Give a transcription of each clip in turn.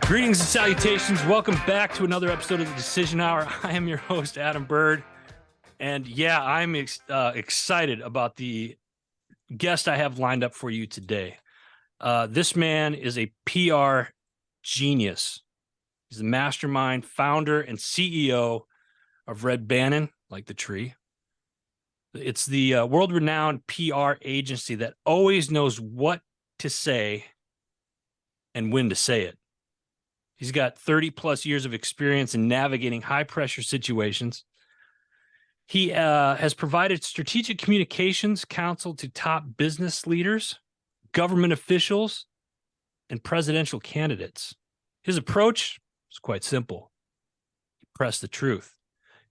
Greetings and salutations. Welcome back to another episode of the Decision Hour. I am your host, Adam Bird. And yeah, I'm excited about the guest I have lined up for you today. This man is a PR genius. He's the mastermind, founder, and CEO of Red Banyan, like the tree. It's the world-renowned PR agency that always knows what to say and when to say it. He's got 30 plus years of experience in navigating high pressure situations. He has provided strategic communications counsel to top business leaders, government officials, and presidential candidates. His approach is quite simple. Press the truth.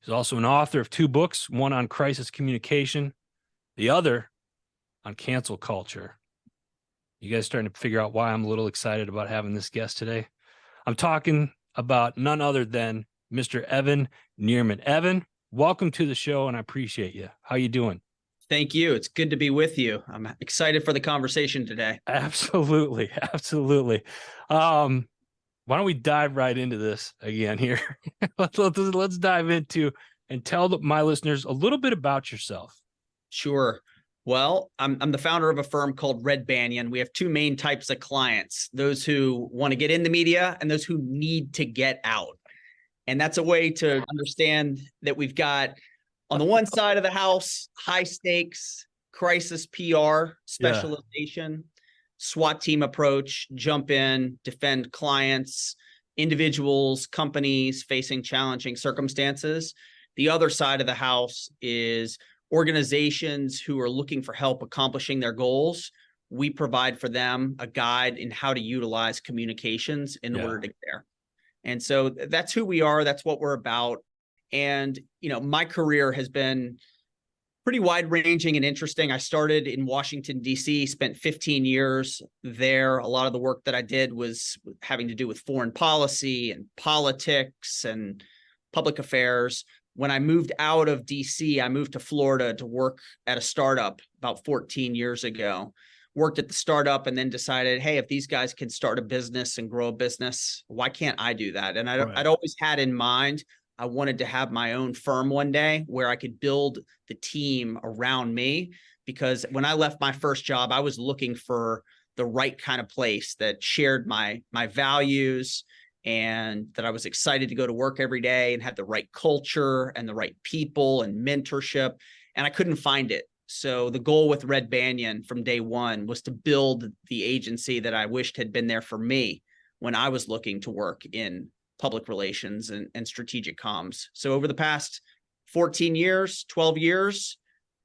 He's also an author of 2 books, one on crisis communication, the other on cancel culture. You guys starting to figure out why I'm a little excited about having this guest today? I'm talking about none other than Mr. Evan Nierman. Evan, welcome to the show, and I appreciate you. How you doing? Thank you. It's good to be with you. I'm excited for the conversation today. Absolutely. Absolutely. Why don't we dive right into this again here? Let's dive into and tell my listeners a little bit about yourself. Sure. Well, I'm the founder of a firm called Red Banyan. We have 2 main types of clients, those who want to get in the media and those who need to get out. And that's a way to understand that we've got, on the one side of the house, high stakes, crisis PR specialization, SWAT team approach, jump in, defend clients, individuals, companies facing challenging circumstances. The other side of the house is organizations who are looking for help accomplishing their goals. We provide for them a guide in how to utilize communications in order to get there. And so that's who we are. That's what we're about. And, my career has been pretty wide ranging and interesting. I started in Washington, D.C., spent 15 years there. A lot of the work that I did was having to do with foreign policy and politics and public affairs. When I moved out of DC, I moved to Florida to work at a startup about 14 years ago. Worked at the startup and then decided, hey, if these guys can start a business and grow a business, why can't I do that? And I'd always had in mind, I wanted to have my own firm one day where I could build the team around me. Because when I left my first job, I was looking for the right kind of place that shared my values, and that I was excited to go to work every day and had the right culture and the right people and mentorship. And I couldn't find it. So the goal with Red Banyan from day one was to build the agency that I wished had been there for me when I was looking to work in public relations and strategic comms. So over the past 14 years, 12 years,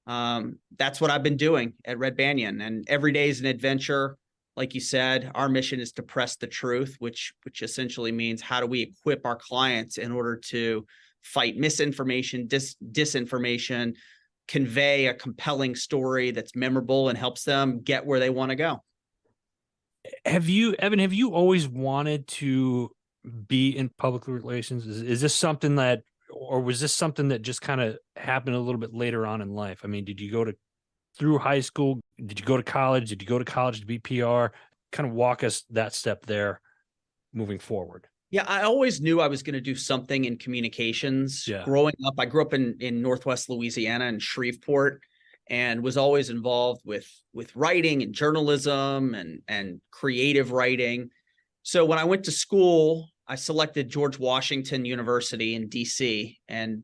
that's what I've been doing at Red Banyan. And every day is an adventure. Like you said, our mission is to press the truth, which essentially means how do we equip our clients in order to fight misinformation, disinformation, convey a compelling story that's memorable and helps them get where they want to go. Evan, have you always wanted to be in public relations? Is this something that, or was this something that just kind of happened a little bit later on in life? I mean, did you go through high school? Did you go to college? Did you go to college to be PR? Kind of walk us that step there moving forward. Yeah, I always knew I was going to do something in communications. Yeah. Growing up, I grew up in Northwest Louisiana in Shreveport, and was always involved with writing and journalism and creative writing. So when I went to school, I selected George Washington University in DC, and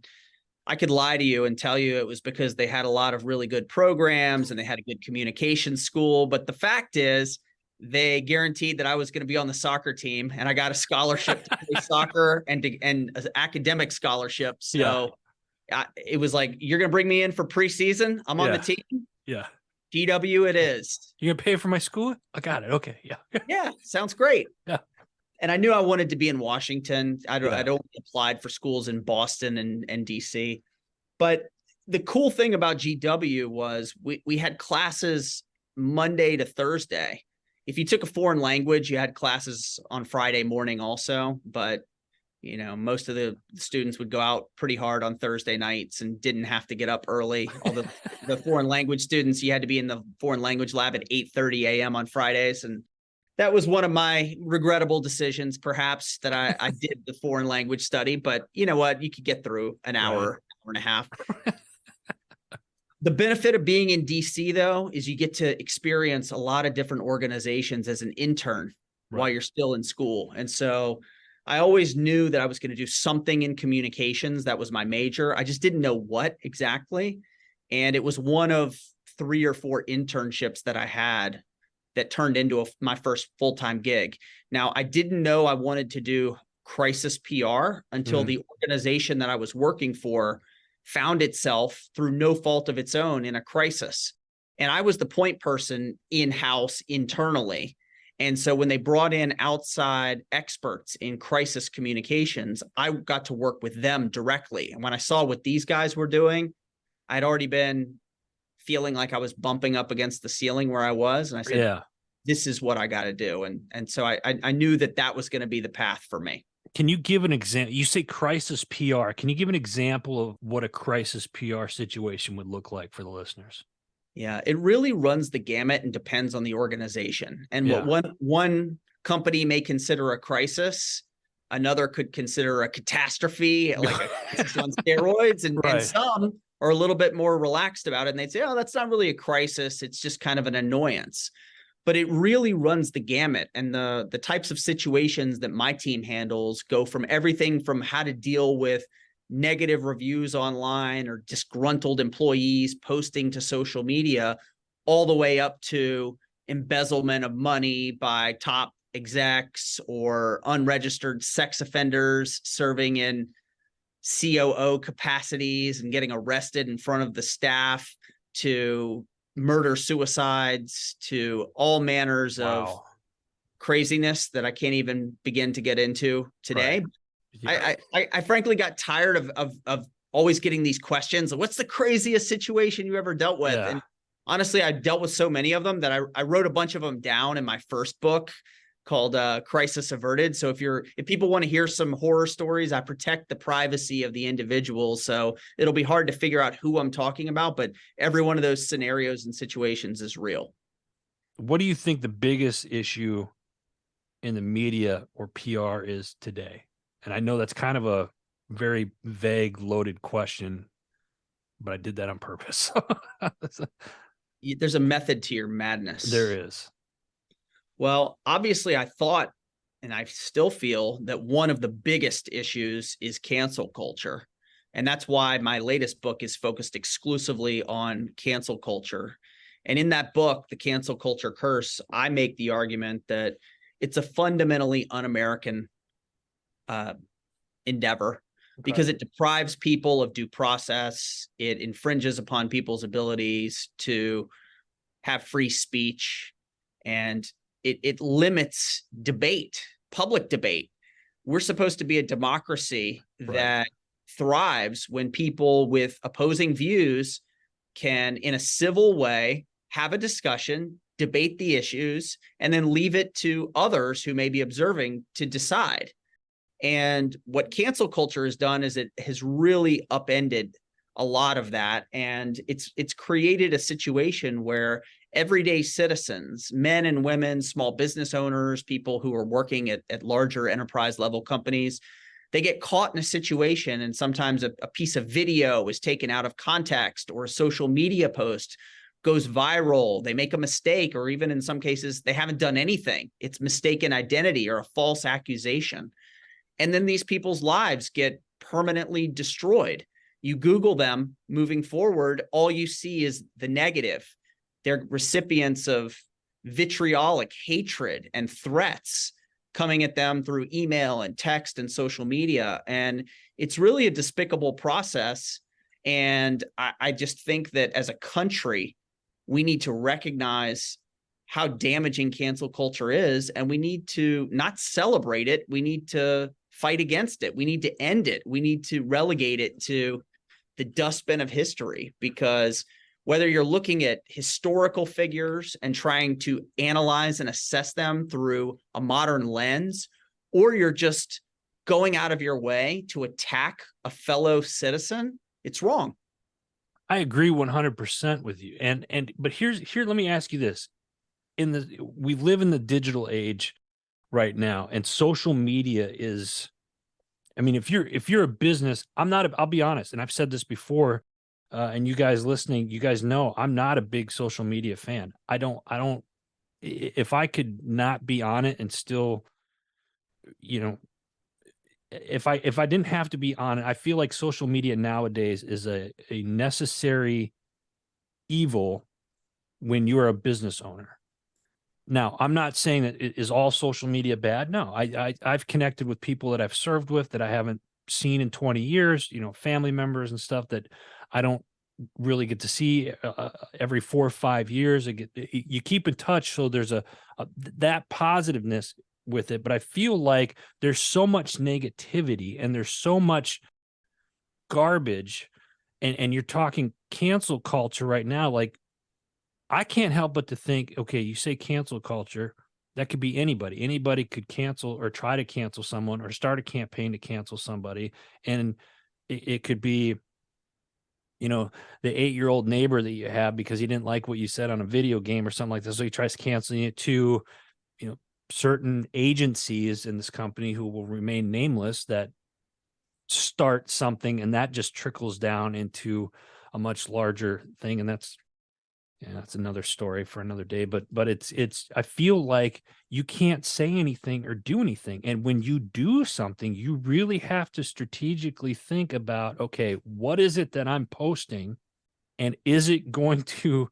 I could lie to you and tell you it was because they had a lot of really good programs and they had a good communication school. But the fact is, they guaranteed that I was going to be on the soccer team, and I got a scholarship to play soccer and an academic scholarship. So it was like, you're going to bring me in for preseason? I'm on the team. Yeah. GW it is. You're going to pay for my school? I got it. Okay. Yeah. Yeah. Sounds great. Yeah. And I knew I wanted to be in Washington. I'd only applied for schools in Boston and DC. But the cool thing about GW was we had classes Monday to Thursday. If you took a foreign language, you had classes on Friday morning also. But, you know, most of the students would go out pretty hard on Thursday nights and didn't have to get up early. Although the foreign language students, you had to be in the foreign language lab at 8:30 a.m. on Fridays. And that was one of my regrettable decisions, perhaps, that I did the foreign language study. But you know what? You could get through an hour, hour and a half. The benefit of being in DC, though, is you get to experience a lot of different organizations as an intern while you're still in school. And so I always knew that I was going to do something in communications. That was my major. I just didn't know what exactly. And it was one of 3 or 4 internships that I had that turned into my first full-time gig. Now, I didn't know I wanted to do crisis PR until the organization that I was working for found itself through no fault of its own in a crisis. And I was the point person in-house internally. And so when they brought in outside experts in crisis communications, I got to work with them directly. And when I saw what these guys were doing, I'd already been feeling like I was bumping up against the ceiling where I was. And I said, this is what I got to do. And so I knew that was going to be the path for me. Can you give an example? You say crisis PR. Can you give an example of what a crisis PR situation would look like for the listeners? Yeah, it really runs the gamut and depends on the organization. And what one company may consider a crisis, another could consider a catastrophe, like a crisis on steroids. And some are a little bit more relaxed about it. And they'd say, oh, that's not really a crisis. It's just kind of an annoyance. But it really runs the gamut. And the types of situations that my team handles go from everything from how to deal with negative reviews online or disgruntled employees posting to social media, all the way up to embezzlement of money by top execs or unregistered sex offenders serving in COO capacities and getting arrested in front of the staff, to murder suicides, to all manners of craziness that I can't even begin to get into today. I frankly got tired of always getting these questions. What's the craziest situation you ever dealt with? And honestly, I dealt with so many of them that I wrote a bunch of them down in my first book called Crisis Averted. So if people want to hear some horror stories, I protect the privacy of the individual. So it'll be hard to figure out who I'm talking about, but every one of those scenarios and situations is real. What do you think the biggest issue in the media or PR is today? And I know that's kind of a very vague, loaded question, but I did that on purpose. There's a method to your madness. There is. Well, obviously, I thought, and I still feel, that one of the biggest issues is cancel culture. And that's why my latest book is focused exclusively on cancel culture. And in that book, The Cancel Culture Curse, I make the argument that it's a fundamentally un-American endeavor, because it deprives people of due process. It infringes upon people's abilities to have free speech, and it limits debate, public debate. We're supposed to be a democracy that thrives when people with opposing views can, in a civil way, have a discussion, debate the issues, and then leave it to others who may be observing to decide. And what cancel culture has done is it has really upended a lot of that. And it's created a situation where everyday citizens, men and women, small business owners, people who are working at larger enterprise level companies, they get caught in a situation, and sometimes a piece of video is taken out of context, or a social media post goes viral. They make a mistake, or even in some cases, they haven't done anything. It's mistaken identity or a false accusation. And then these people's lives get permanently destroyed. You Google them moving forward, all you see is the negative. They're recipients of vitriolic hatred and threats coming at them through email and text and social media. And it's really a despicable process. And I just think that as a country, we need to recognize how damaging cancel culture is, and we need to not celebrate it. We need to fight against it. We need to end it. We need to relegate it to the dustbin of history, because whether you're looking at historical figures and trying to analyze and assess them through a modern lens, or you're just going out of your way to attack a fellow citizen, it's wrong. I agree 100% with you. But here, let me ask you this. we live in the digital age right now, and social media is, I mean, if you're a business, I'll be honest, and I've said this before, and you guys listening, you guys know I'm not a big social media fan. If I could not be on it and still, you know, if I didn't have to be on it, I feel like social media nowadays is a necessary evil when you're a business owner. Now, I'm not saying that it is all social media bad. No, I've connected with people that I've served with that I haven't seen in 20 years, family members and stuff that I don't really get to see every 4 or 5 years. You keep in touch. So there's that positiveness with it. But I feel like there's so much negativity and there's so much garbage, and you're talking cancel culture right now. Like, I can't help but to think, okay, you say cancel culture, that could be anybody. Anybody could cancel or try to cancel someone or start a campaign to cancel somebody. And it could be, the 8-year-old neighbor that you have because he didn't like what you said on a video game or something like this. So he tries canceling it to, certain agencies in this company who will remain nameless that start something, and that just trickles down into a much larger thing. And that's another story for another day, but I feel like you can't say anything or do anything. And when you do something, you really have to strategically think about, okay, what is it that I'm posting? And is it going to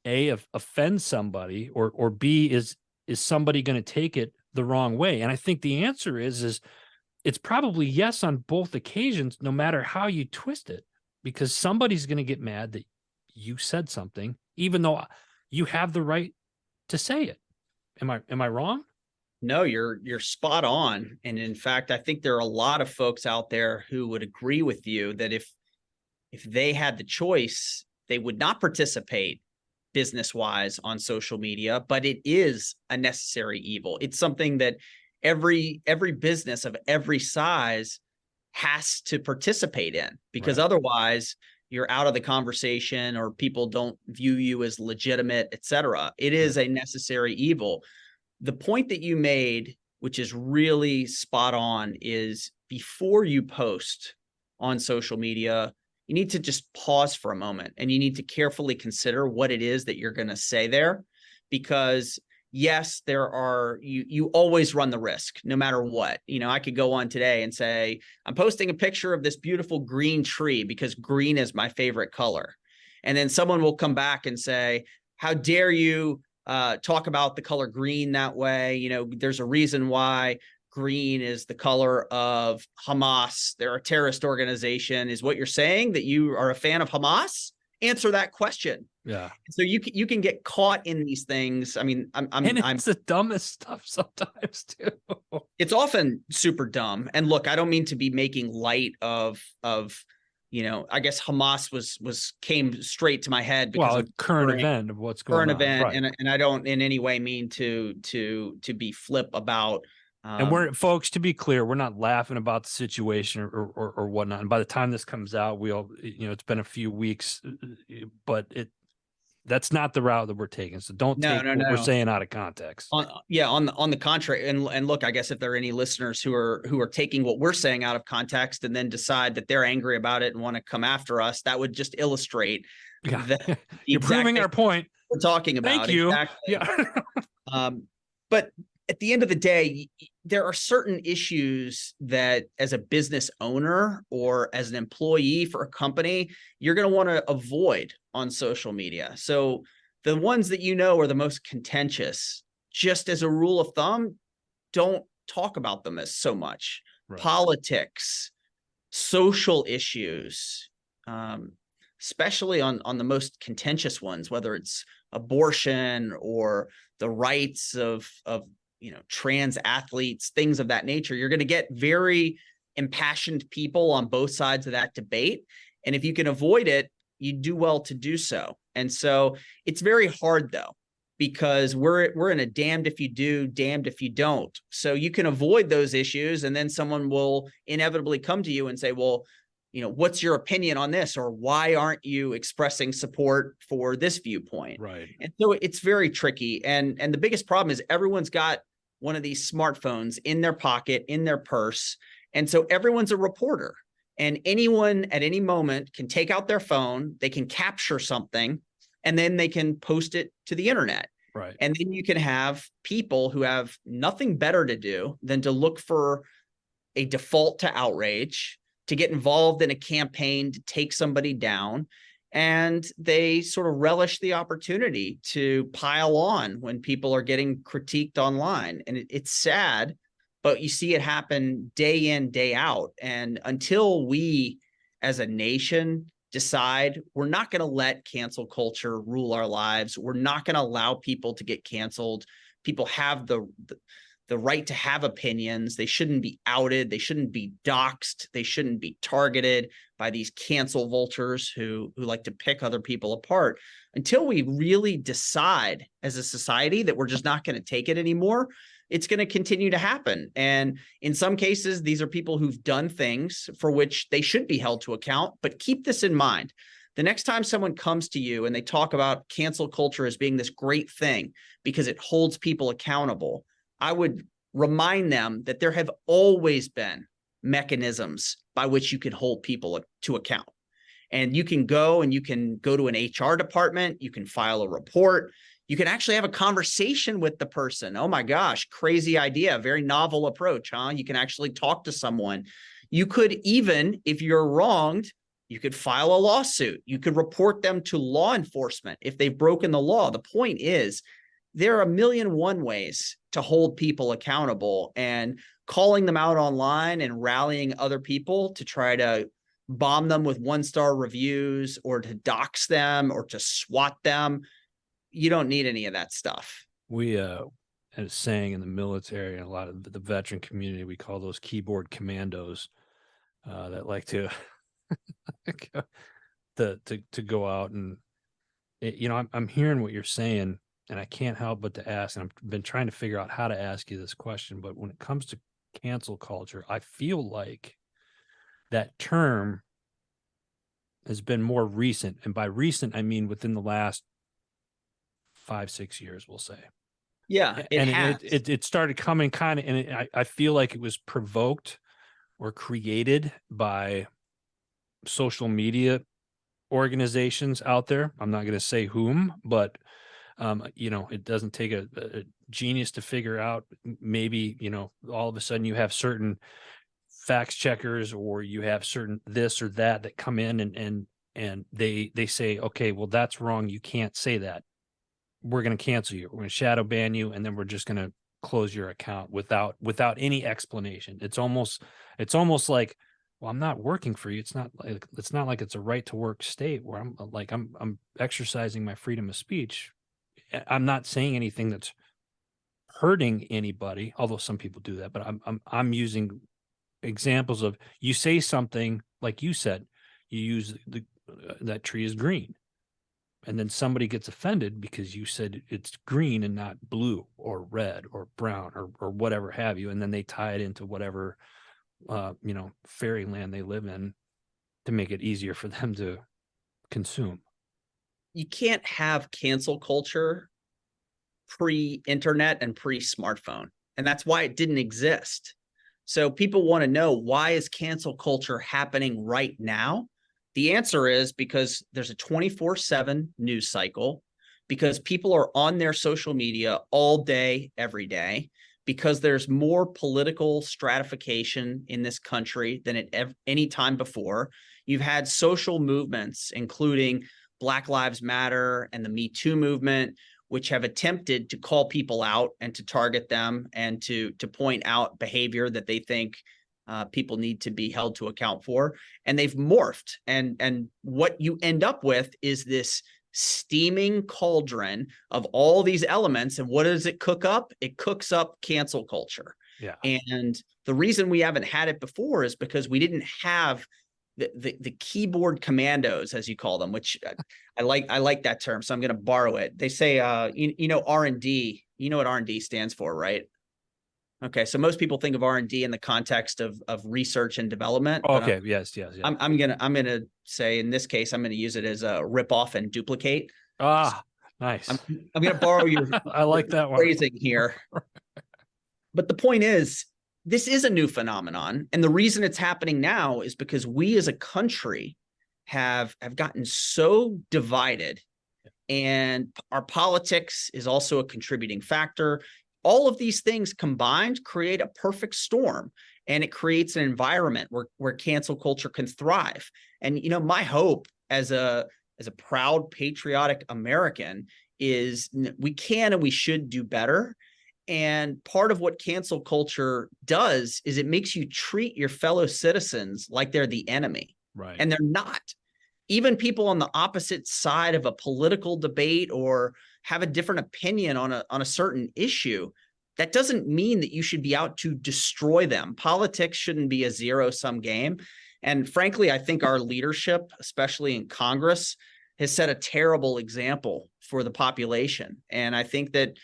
offend somebody, or B, is somebody going to take it the wrong way? And I think the answer is it's probably yes on both occasions, no matter how you twist it, because somebody's going to get mad that you said something, even though you have the right to say it. Am I wrong? No, you're spot on. And in fact, I think there are a lot of folks out there who would agree with you that if they had the choice, they would not participate business-wise on social media, but it is a necessary evil. It's something that every business of every size has to participate in, because otherwise you're out of the conversation, or people don't view you as legitimate, etc. It is a necessary evil. The point that you made, which is really spot on, is before you post on social media, you need to just pause for a moment, and you need to carefully consider what it is that you're going to say there. Because yes, you always run the risk no matter what. I could go on today and say, I'm posting a picture of this beautiful green tree because green is my favorite color. And then someone will come back and say, how dare you talk about the color green that way? There's a reason why green is the color of Hamas. They're a terrorist organization. Is what you're saying that you are a fan of Hamas? Answer that question. Yeah. So you can get caught in these things. I mean, I'm the dumbest stuff sometimes too. It's often super dumb. And look, I don't mean to be making light of I guess Hamas came straight to my head because of current event of what's going on. Current event, right. and I don't in any way mean to be flip about. And we're, folks, to be clear, we're not laughing about the situation or whatnot. And by the time this comes out, it's been a few weeks, but that's not the route that we're taking. So don't take what we're saying out of context. On the contrary. And look, I guess if there are any listeners who are taking what we're saying out of context and then decide that they're angry about it and want to come after us, that would just illustrate you're proving our point we're talking about. Thank you. Exactly. Yeah. But at the end of the day, there are certain issues that as a business owner or as an employee for a company, you're going to want to avoid on social media. So the ones that are the most contentious, just as a rule of thumb, don't talk about them as so much. Right. Politics, social issues, especially on the most contentious ones, whether it's abortion or the rights of trans athletes, things of that nature. You're going to get very impassioned people on both sides of that debate. And if you can avoid it, you do well to do so. And so it's very hard though, because we're in a damned if you do, damned if you don't. So you can avoid those issues, and then someone will inevitably come to you and say, well, what's your opinion on this? Or why aren't you expressing support for this viewpoint? Right. And so it's very tricky. And the biggest problem is everyone's got one of these smartphones in their pocket, in their purse. And so everyone's a reporter, and anyone at any moment can take out their phone, they can capture something, and then they can post it to the internet. Right. And then you can have people who have nothing better to do than to look for a default to outrage, to get involved in a campaign to take somebody down. And they sort of relish the opportunity to pile on when people are getting critiqued online. And it's sad, but you see it happen day in, day out. And until we as a nation decide we're not going to let cancel culture rule our lives, we're not going to allow people to get canceled. People have the right to have opinions. They shouldn't be outed. They shouldn't be doxxed. They shouldn't be targeted by these cancel vultures who like to pick other people apart. Until we really decide as a society that we're just not going to take it anymore, it's going to continue to happen. And in some cases, these are people who've done things for which they should be held to account. But keep this in mind. The next time someone comes to you and they talk about cancel culture as being this great thing because it holds people accountable, I would remind them that there have always been mechanisms by which you can hold people to account. And you can go to an HR department, you can file a report, you can actually have a conversation with the person. Oh my gosh, crazy idea, very novel approach, huh? You can actually talk to someone. You could even, if you're wronged, you could file a lawsuit. You could report them to law enforcement if they've broken the law. The point is, there are 1,000,001 ways to hold people accountable, and calling them out online and rallying other people to try to bomb them with 1-star reviews or to dox them or to swat them, you don't need any of that stuff. We had a saying in the military and a lot of the veteran community, we call those keyboard commandos that like to to go out and I'm hearing what you're saying, and I can't help but to ask, and I've been trying to figure out how to ask you this question, but when it comes to cancel culture, I feel like that term has been more recent. And by recent, I mean within the last 5-6 years, we'll say. Yeah, it started coming kind of, and I feel like it was provoked or created by social media organizations out there. I'm not going to say whom, but it doesn't take a genius to figure out. Maybe, all of a sudden you have certain fact checkers, or you have certain this or that come in and they say, okay, well, that's wrong. You can't say that. We're going to cancel you. We're going to shadow ban you. And then we're just going to close your account without any explanation. It's almost like, well, I'm not working for you. It's not like it's a right to work state where I'm exercising my freedom of speech. I'm not saying anything that's hurting anybody, although some people do that, but I'm using examples of, you say something like you said, you use that tree is green, and then somebody gets offended because you said it's green and not blue or red or brown or whatever have you, and then they tie it into whatever fairyland they live in to make it easier for them to consume. You can't have cancel culture pre-internet and pre-smartphone, and that's why it didn't exist. So people want to know, why is cancel culture happening right now? The answer is because there's a 24/7 news cycle, because people are on their social media all day, every day, because there's more political stratification in this country than at any time before. You've had social movements, including Black Lives Matter and the Me Too movement, which have attempted to call people out and to target them and to point out behavior that they think people need to be held to account for. And they've morphed. And what you end up with is this steaming cauldron of all these elements. And what does it cook up? It cooks up cancel culture. Yeah. And the reason we haven't had it before is because we didn't have the keyboard commandos, as you call them, which I like that term, so I'm going to borrow it. They say, R&D. You know what R&D stands for, right? Okay, so most people think of R&D in the context of research and development. Okay, yes. I'm gonna say in this case I'm gonna use it as a rip off and duplicate. Ah, nice. I'm gonna borrow your I like that one. phrasing here. But the point is, this is a new phenomenon, and the reason it's happening now is because we as a country have gotten so divided, and our politics is also a contributing factor. All of these things combined create a perfect storm, and it creates an environment where cancel culture can thrive. And my hope as a proud patriotic American is we can and we should do better. And part of what cancel culture does is it makes you treat your fellow citizens like they're the enemy. Right. And they're not. Even people on the opposite side of a political debate or have a different opinion on a certain issue, that doesn't mean that you should be out to destroy them. Politics shouldn't be a zero-sum game. And frankly, I think our leadership, especially in Congress, has set a terrible example for the population. And I think that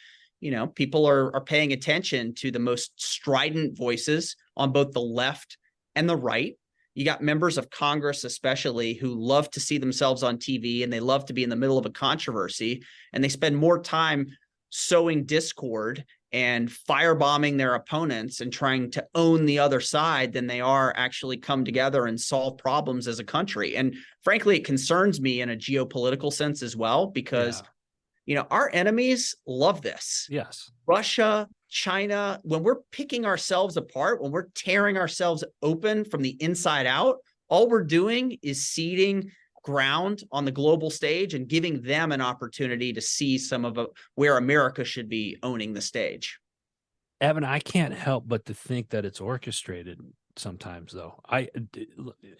people are paying attention to the most strident voices on both the left and the right. You got members of Congress, especially, who love to see themselves on TV and they love to be in the middle of a controversy, and they spend more time sowing discord and firebombing their opponents and trying to own the other side than they are actually come together and solve problems as a country. And frankly, it concerns me in a geopolitical sense as well, because our enemies love this. Yes. Russia, China, when we're picking ourselves apart, when we're tearing ourselves open from the inside out, all we're doing is ceding ground on the global stage and giving them an opportunity to see some of where America should be owning the stage. Evan, I can't help but to think that it's orchestrated sometimes, though.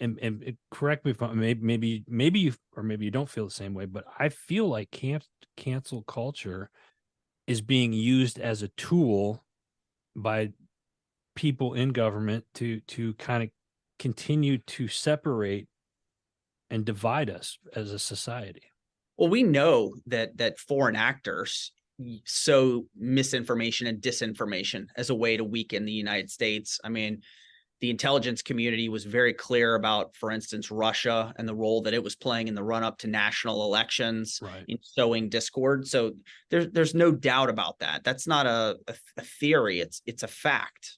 And correct me if maybe you, or maybe you don't feel the same way, but I feel like cancel culture is being used as a tool by people in government to kind of continue to separate and divide us as a society. Well, we know that foreign actors sow misinformation and disinformation as a way to weaken the United States. I mean, the intelligence community was very clear about, for instance, Russia and the role that it was playing in the run-up to national elections, right, in sowing discord. So there's no doubt about that. That's not a theory. It's a fact.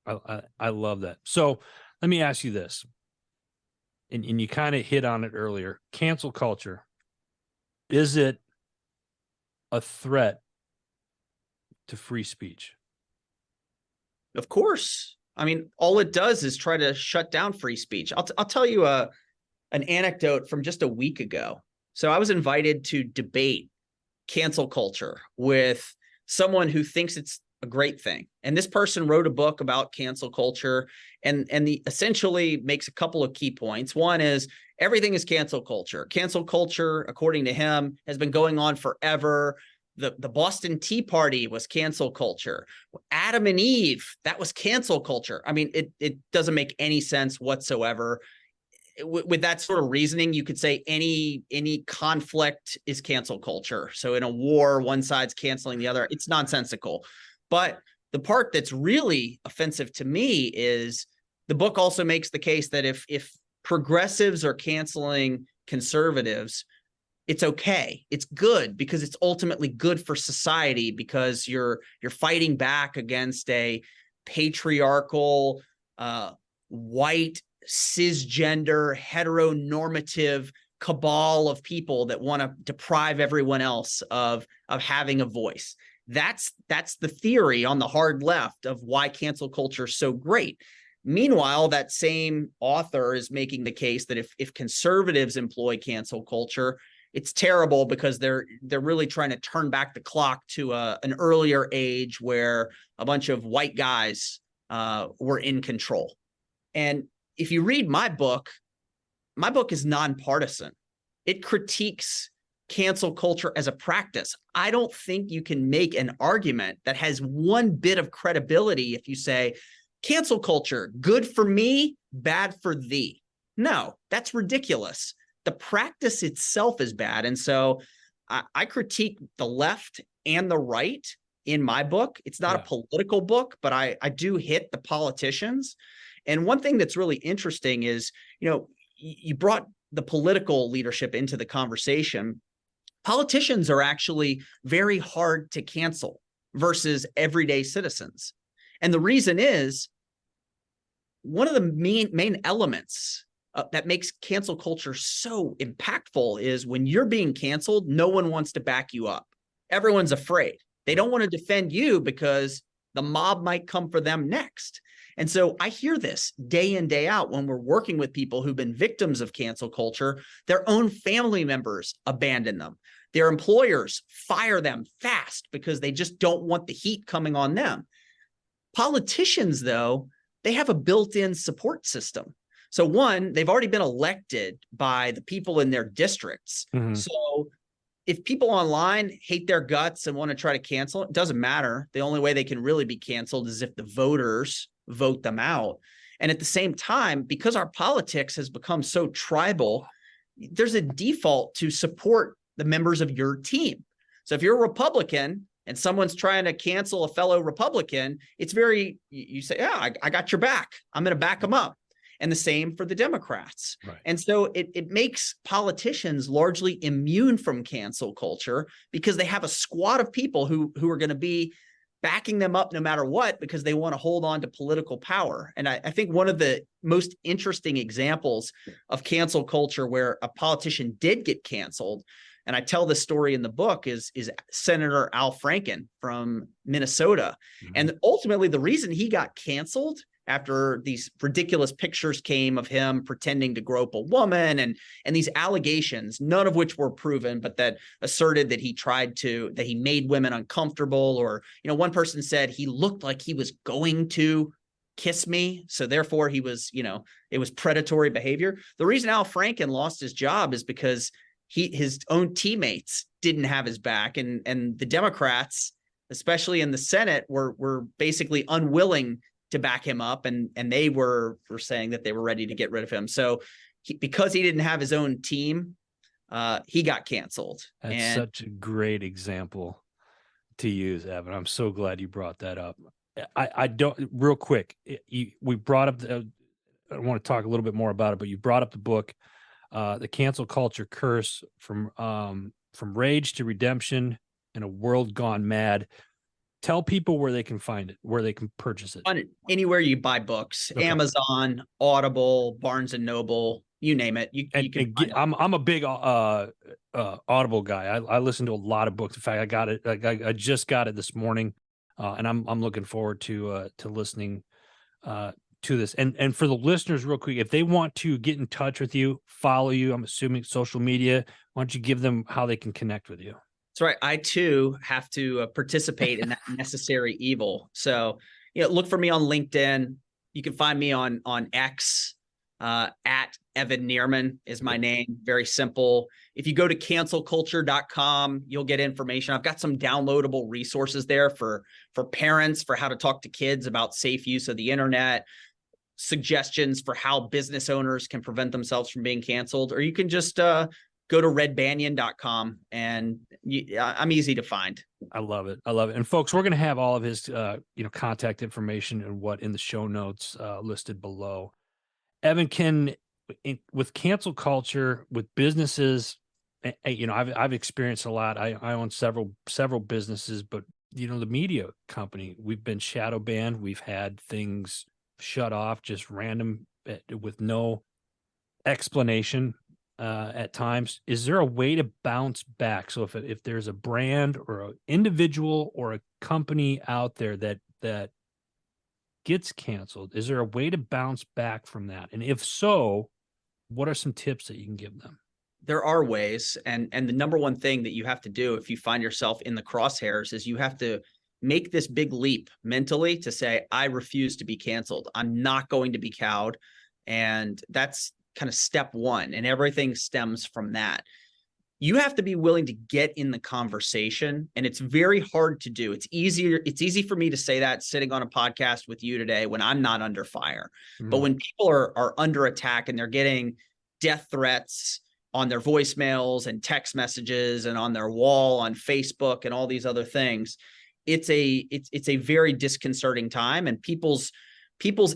I love that. So let me ask you this, and you kind of hit on it earlier. Cancel culture, is it a threat to free speech? Of course. I mean, all it does is try to shut down free speech. I'll tell you an anecdote from just a week ago. So I was invited to debate cancel culture with someone who thinks it's a great thing. And this person wrote a book about cancel culture and essentially makes a couple of key points. One is everything is cancel culture. Cancel culture, according to him, has been going on forever. The Boston Tea Party was cancel culture. Adam and Eve, that was cancel culture. I mean, it doesn't make any sense whatsoever. With that sort of reasoning, you could say any conflict is cancel culture. So in a war, one side's canceling the other. It's nonsensical. But the part that's really offensive to me is the book also makes the case that if progressives are canceling conservatives, it's okay. It's good because it's ultimately good for society, because you're fighting back against a patriarchal, white, cisgender, heteronormative cabal of people that want to deprive everyone else of having a voice. That's the theory on the hard left of why cancel culture is so great. Meanwhile, that same author is making the case that if conservatives employ cancel culture, it's terrible because they're really trying to turn back the clock to an earlier age where a bunch of white guys were in control. And if you read my book is nonpartisan. It critiques cancel culture as a practice. I don't think you can make an argument that has one bit of credibility if you say cancel culture, good for me, bad for thee. No, that's ridiculous. The practice itself is bad. And so I critique the left and the right in my book. It's not a political book, but I do hit the politicians. And one thing that's really interesting is, you brought the political leadership into the conversation. Politicians are actually very hard to cancel versus everyday citizens. And the reason is, one of the main elements that makes cancel culture so impactful is when you're being canceled, no one wants to back you up. Everyone's afraid. They don't want to defend you because the mob might come for them next. And so I hear this day in, day out when we're working with people who've been victims of cancel culture. Their own family members abandon them. Their employers fire them fast because they just don't want the heat coming on them. Politicians, though, they have a built-in support system. So one, they've already been elected by the people in their districts. Mm-hmm. So if people online hate their guts and want to try to cancel, it doesn't matter. The only way they can really be canceled is if the voters vote them out. And at the same time, because our politics has become so tribal, there's a default to support the members of your team. So if you're a Republican and someone's trying to cancel a fellow Republican, it's you say, yeah, I got your back. I'm going to back them up. And the same for the Democrats. Right. And so it makes politicians largely immune from cancel culture because they have a squad of people who are going to be backing them up no matter what, because they want to hold on to political power. And I think one of the most interesting examples of cancel culture where a politician did get canceled, and I tell this story in the book, is Senator Al Franken from Minnesota. Mm-hmm. And ultimately, the reason he got canceled after these ridiculous pictures came of him pretending to grope a woman and these allegations, none of which were proven, but that asserted that he made women uncomfortable, or, one person said he looked like he was going to kiss me. So therefore he was, it was predatory behavior. The reason Al Franken lost his job is because his own teammates didn't have his back. And the Democrats, especially in the Senate, were basically unwilling to back him up. And they were saying that they were ready to get rid of him. So because he didn't have his own team, he got canceled. That's such a great example to use, Evan. I'm so glad you brought that up. I don't, real quick, we brought up, I want to talk a little bit more about it, but you brought up the book, The Cancel Culture Curse, from Rage to Redemption in a World Gone Mad. Tell people where they can find it, where they can purchase it. Anywhere you buy books, okay. Amazon, Audible, Barnes and Noble, you name it. You can. I'm a big Audible guy. I listen to a lot of books. In fact, I got it. I just got it this morning, and I'm looking forward to listening to this. And for the listeners, real quick, if they want to get in touch with you, follow you, I'm assuming social media, why don't you give them how they can connect with you? That's right. I too have to participate in that necessary evil. So, look for me on LinkedIn. You can find me on X, at Evan Nierman is my name. Very simple. If you go to cancelculture.com, you'll get information. I've got some downloadable resources there for parents, for how to talk to kids about safe use of the internet, suggestions for how business owners can prevent themselves from being canceled, or you can just go to redbanyan.com, and I'm easy to find. I love it. And folks, we're going to have all of his, contact information and what in the show notes listed below. Evan, with cancel culture, with businesses, I've experienced a lot. I own several businesses, but the media company, we've been shadow banned. We've had things shut off, just random, with no explanation. At times, is there a way to bounce back? So if there's a brand or an individual or a company out there that gets canceled, is there a way to bounce back from that? And if so, what are some tips that you can give them? There are ways. And the number one thing that you have to do if you find yourself in the crosshairs is you have to make this big leap mentally to say, I refuse to be canceled. I'm not going to be cowed. And that's kind of step one, and everything stems from that. You have to be willing to get in the conversation, and it's very hard to do. It's easy for me to say that sitting on a podcast with you today when I'm not under fire. Mm-hmm. But when people are under attack and they're getting death threats on their voicemails and text messages and on their wall on Facebook and all these other things, it's a very disconcerting time, and people's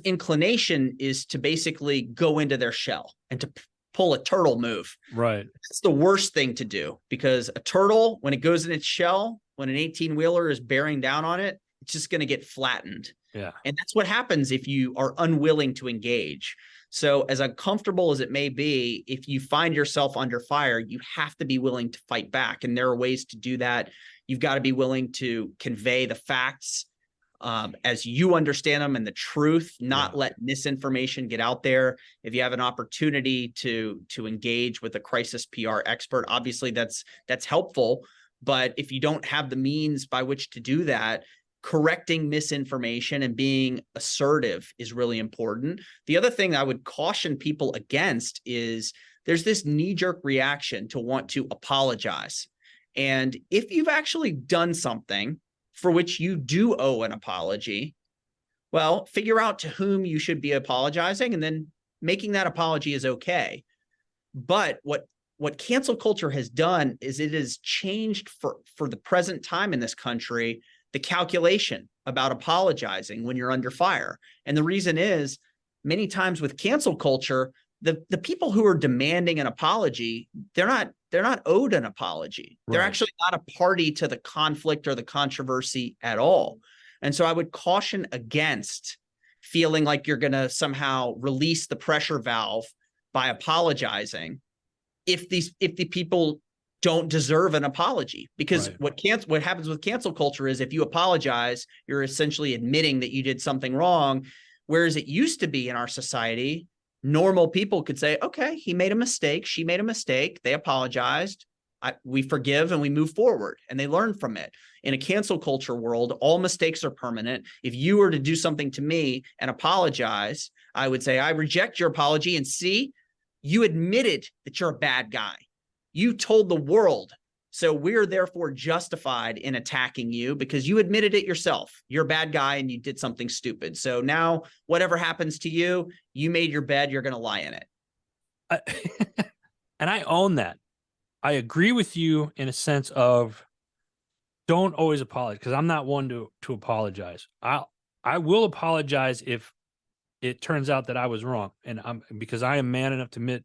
inclination is to basically go into their shell and to pull a turtle move. Right. It's the worst thing to do, because a turtle, when it goes in its shell, when an 18-wheeler is bearing down on it, it's just going to get flattened. Yeah. And that's what happens if you are unwilling to engage. So as uncomfortable as it may be, if you find yourself under fire, you have to be willing to fight back. And there are ways to do that. You've got to be willing to convey the facts as you understand them and the truth, not let misinformation get out there. If you have an opportunity to engage with a crisis PR expert, obviously that's helpful. But if you don't have the means by which to do that, correcting misinformation and being assertive is really important. The other thing I would caution people against is there's this knee-jerk reaction to want to apologize. And if you've actually done something for which you do owe an apology, well, figure out to whom you should be apologizing, and then making that apology is okay. But what cancel culture has done is it has changed for the present time in this country the calculation about apologizing when you're under fire. And the reason is, many times with cancel culture, the people who are demanding an apology, they're not owed an apology. They're actually not a party to the conflict or the controversy at all. And so I would caution against feeling like you're going to somehow release the pressure valve by apologizing if the people don't deserve an apology. Because what happens with cancel culture is, if you apologize, you're essentially admitting that you did something wrong. Whereas it used to be in our society, normal people could say, okay, he made a mistake, she made a mistake, they apologized, we forgive, and we move forward, and they learn from it. In a cancel culture world, all mistakes are permanent. If you were to do something to me and apologize, I would say, I reject your apology, and see, you admitted that you're a bad guy. You told the world. So we're therefore justified in attacking you because you admitted it yourself. You're a bad guy and you did something stupid. So now whatever happens to you, you made your bed, you're going to lie in it. And I own that. I agree with you in a sense of, don't always apologize, because I'm not one to apologize. I will apologize if it turns out that I was wrong, and because I am man enough to admit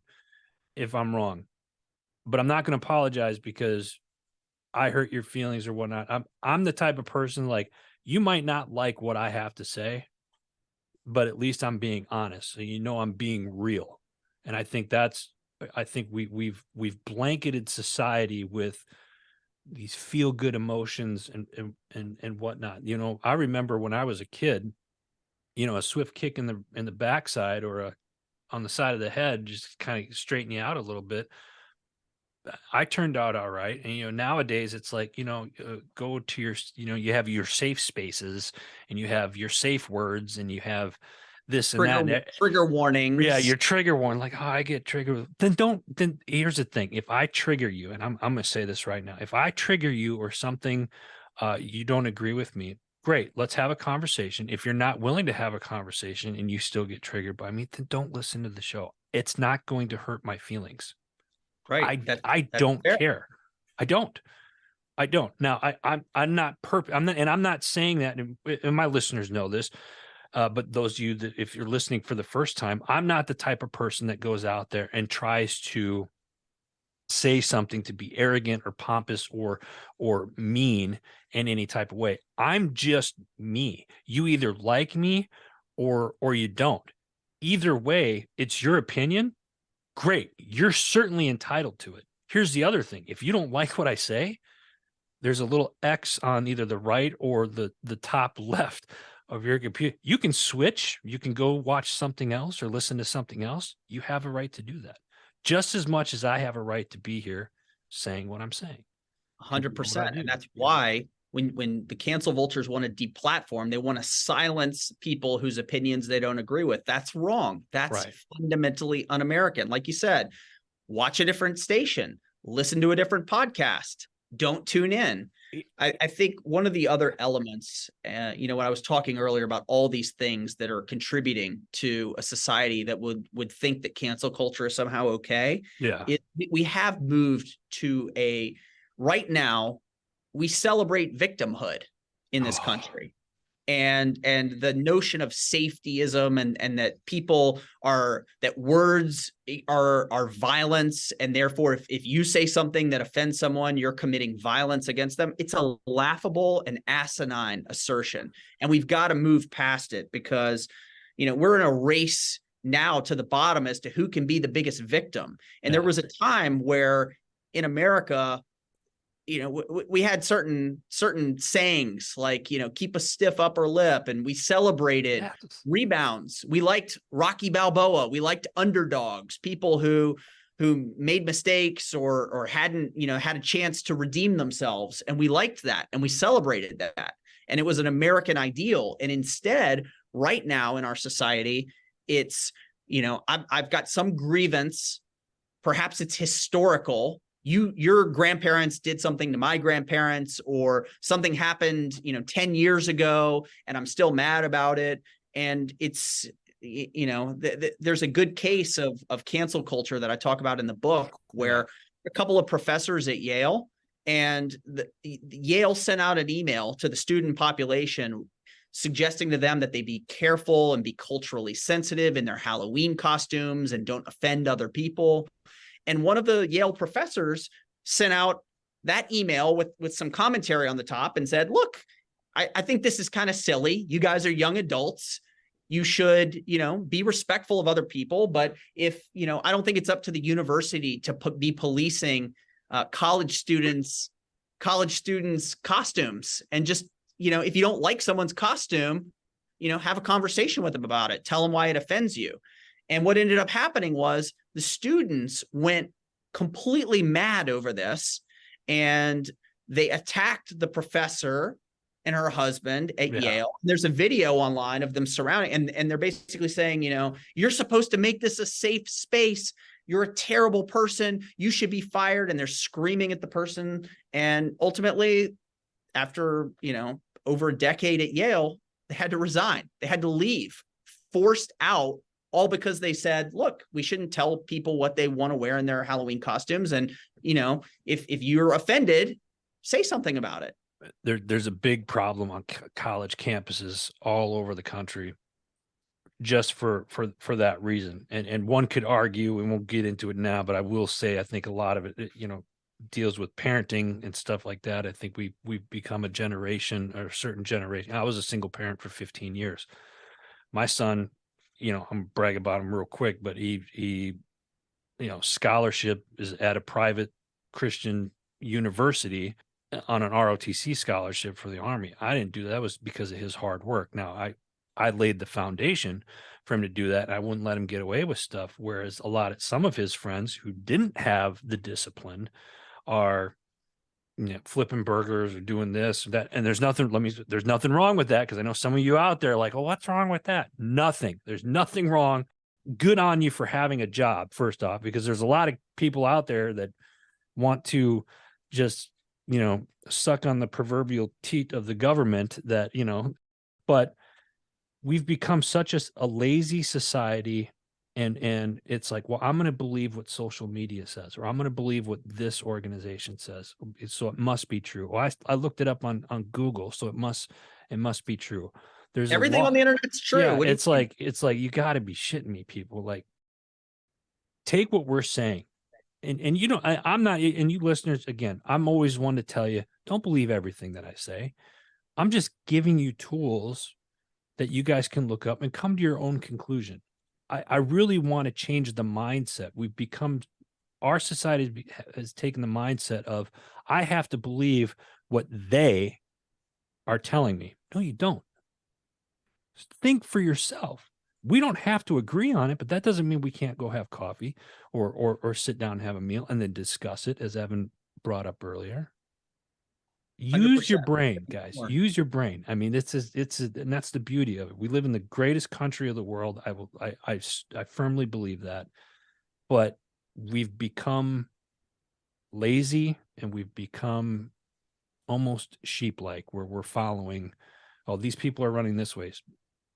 if I'm wrong. But I'm not going to apologize because I hurt your feelings or whatnot. I'm the type of person, like, you might not like what I have to say, but at least I'm being honest. So I'm being real. And I think we've blanketed society with these feel good emotions and whatnot. I remember when I was a kid, a swift kick in the backside or on the side of the head just kind of straighten you out a little bit. I turned out all right. And, nowadays it's like, go to your, you have your safe spaces, and you have your safe words, and you have this and that. Trigger warnings. Yeah. Your trigger warning, like, oh, I get triggered. Then here's the thing. If I trigger you, and I'm going to say this right now, if I trigger you or something, you don't agree with me, great. Let's have a conversation. If you're not willing to have a conversation and you still get triggered by me, then don't listen to the show. It's not going to hurt my feelings. Right. I don't care. I don't. Now I'm not perfect. I'm not saying that, and my listeners know this. But those of you that, if you're listening for the first time, I'm not the type of person that goes out there and tries to say something to be arrogant or pompous or mean in any type of way. I'm just me. You either like me or you don't. Either way, it's your opinion. Great. You're certainly entitled to it. Here's the other thing. If you don't like what I say, there's a little X on either the right or the top left of your computer. You can switch. You can go watch something else or listen to something else. You have a right to do that, just as much as I have a right to be here saying what I'm saying. 100%. And that's why when the cancel vultures want to deplatform, they want to silence people whose opinions they don't agree with. That's wrong. That's fundamentally un-American. Like you said, watch a different station, listen to a different podcast, don't tune in. I think one of the other elements, when I was talking earlier about all these things that are contributing to a society that would think that cancel culture is somehow okay. Yeah. We have moved to right now, we celebrate victimhood. in this country. And the notion of safetyism and that people are, that words are violence, and therefore if you say something that offends someone, you're committing violence against them. It's a laughable and asinine assertion, and we've got to move past it, because we're in a race now to the bottom as to who can be the biggest victim. And there was a time where in America, we had certain sayings like, keep a stiff upper lip, and we celebrated rebounds. We liked Rocky Balboa. We liked underdogs, people who made mistakes or hadn't, had a chance to redeem themselves. And we liked that, and we celebrated that. And it was an American ideal. And instead, right now in our society, it's, I've got some grievance. Perhaps it's historical. Your grandparents did something to my grandparents, or something happened, 10 years ago, and I'm still mad about it. And it's, there's a good case of cancel culture that I talk about in the book, where a couple of professors at Yale, and Yale sent out an email to the student population suggesting to them that they be careful and be culturally sensitive in their Halloween costumes and don't offend other people. And one of the Yale professors sent out that email with some commentary on the top and said, look, I think this is kind of silly. You guys are young adults. You should, be respectful of other people. But if, I don't think it's up to the university to be policing college students' costumes. And just, if you don't like someone's costume, have a conversation with them about it. Tell them why it offends you. And what ended up happening was the students went completely mad over this, and they attacked the professor and her husband at Yale. There's a video online of them surrounding, and they're basically saying, you're supposed to make this a safe space. You're a terrible person. You should be fired. And they're screaming at the person. And ultimately, after, over a decade at Yale, they had to resign. They had to leave, forced out, all because they said, look, we shouldn't tell people what they want to wear in their Halloween costumes. And, if you're offended, say something about it. There's a big problem on college campuses all over the country, just for that reason. And one could argue, and we'll get into it now, but I will say, I think a lot of it, deals with parenting and stuff like that. I think we've become a generation, or a certain generation. I was a single parent for 15 years. My son, I'm bragging about him real quick, but he scholarship is at a private Christian university on an ROTC scholarship for the Army. I didn't do that. That was because of his hard work. Now I laid the foundation for him to do that. And I wouldn't let him get away with stuff. Whereas some of his friends who didn't have the discipline are, flipping burgers or doing this or that. And there's nothing wrong with that. Cause I know some of you out there are like, oh, what's wrong with that? Nothing. There's nothing wrong. Good on you for having a job, first off, because there's a lot of people out there that want to just, suck on the proverbial teat of the government that, but we've become such a lazy society. And it's like, well, I'm going to believe what social media says, or I'm going to believe what this organization says. So it must be true. Well, I looked it up on Google, so it must be true. There's everything on the internet's true. Yeah, it's like you got to be shitting me, people. Like, take what we're saying, and I'm not. And you listeners, again, I'm always one to tell you, don't believe everything that I say. I'm just giving you tools that you guys can look up and come to your own conclusion. I really want to change the mindset. Our society has taken the mindset of, I have to believe what they are telling me. No, you don't. Think for yourself. We don't have to agree on it, but that doesn't mean we can't go have coffee or sit down and have a meal and then discuss it, as Evan brought up earlier. Use 100%. your brain, guys. Use your brain. I mean, and that's the beauty of it. We live in the greatest country of the world. I firmly believe that, but we've become lazy, and we've become almost sheep-like, where we're following, oh, these people are running this way,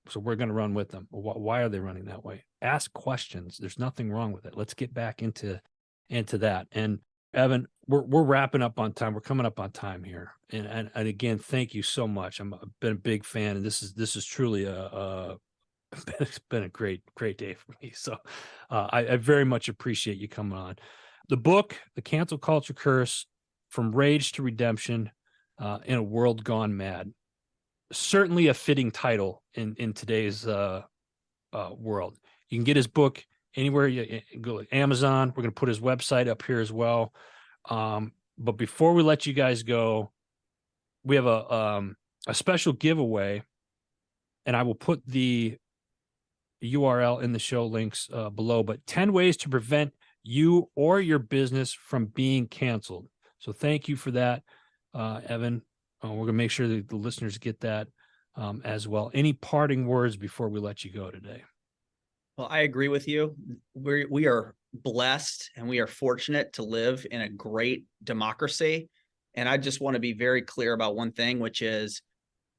so we're going to run with them. Why are they running that way? Ask questions. There's nothing wrong with it. Let's get back into that. And Evan, we're wrapping up on time. We're coming up on time here, and again, thank you so much. I've been a big fan, and this is truly it's been a great day for me. So I very much appreciate you coming on. The book, The Cancel Culture Curse: From Rage to Redemption in a World Gone Mad. Certainly a fitting title in today's world. You can get his book anywhere. You go to Amazon. We're going to put his website up here as well. But before we let you guys go, we have a special giveaway, and I will put the URL in the show links below. But 10 ways to prevent you or your business from being canceled. So thank you for that, Evan. We're going to make sure that the listeners get that as well. Any parting words before we let you go today? Well, I agree with you. We are blessed and we are fortunate to live in a great democracy. And I just want to be very clear about one thing, which is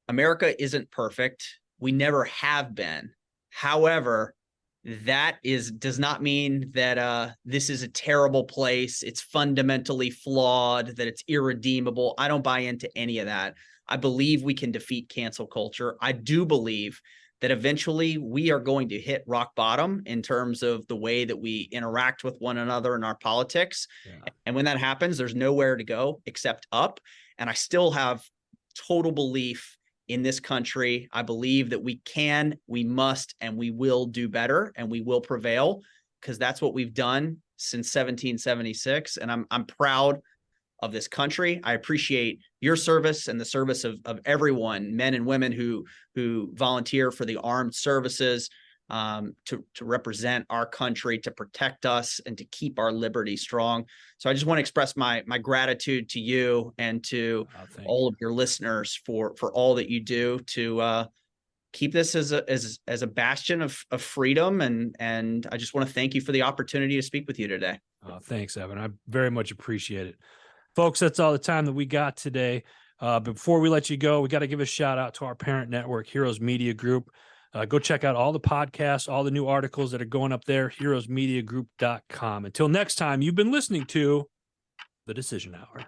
America isn't perfect. We never have been. However, that does not mean that this is a terrible place. It's fundamentally flawed, that it's irredeemable. I don't buy into any of that. I believe we can defeat cancel culture. I do believe that eventually we are going to hit rock bottom in terms of the way that we interact with one another in our politics. Yeah. And when that happens, there's nowhere to go except up. And I still have total belief in this country. I believe that we can, we must, and we will do better, and we will prevail, because that's what we've done since 1776. And I'm proud of this country. I appreciate your service and the service of everyone, men and women who volunteer for the armed services, to represent our country, to protect us, and to keep our liberty strong. So I just want to express my gratitude to you and to all of your listeners for all that you do to keep this as a bastion of freedom. And I just want to thank you for the opportunity to speak with you today. Thanks, Evan. I very much appreciate it. Folks, that's all the time that we got today. Before we let you go, we got to give a shout out to our parent network, Heroes Media Group. Go check out all the podcasts, all the new articles that are going up there, heroesmediagroup.com. Until next time, you've been listening to The Decision Hour.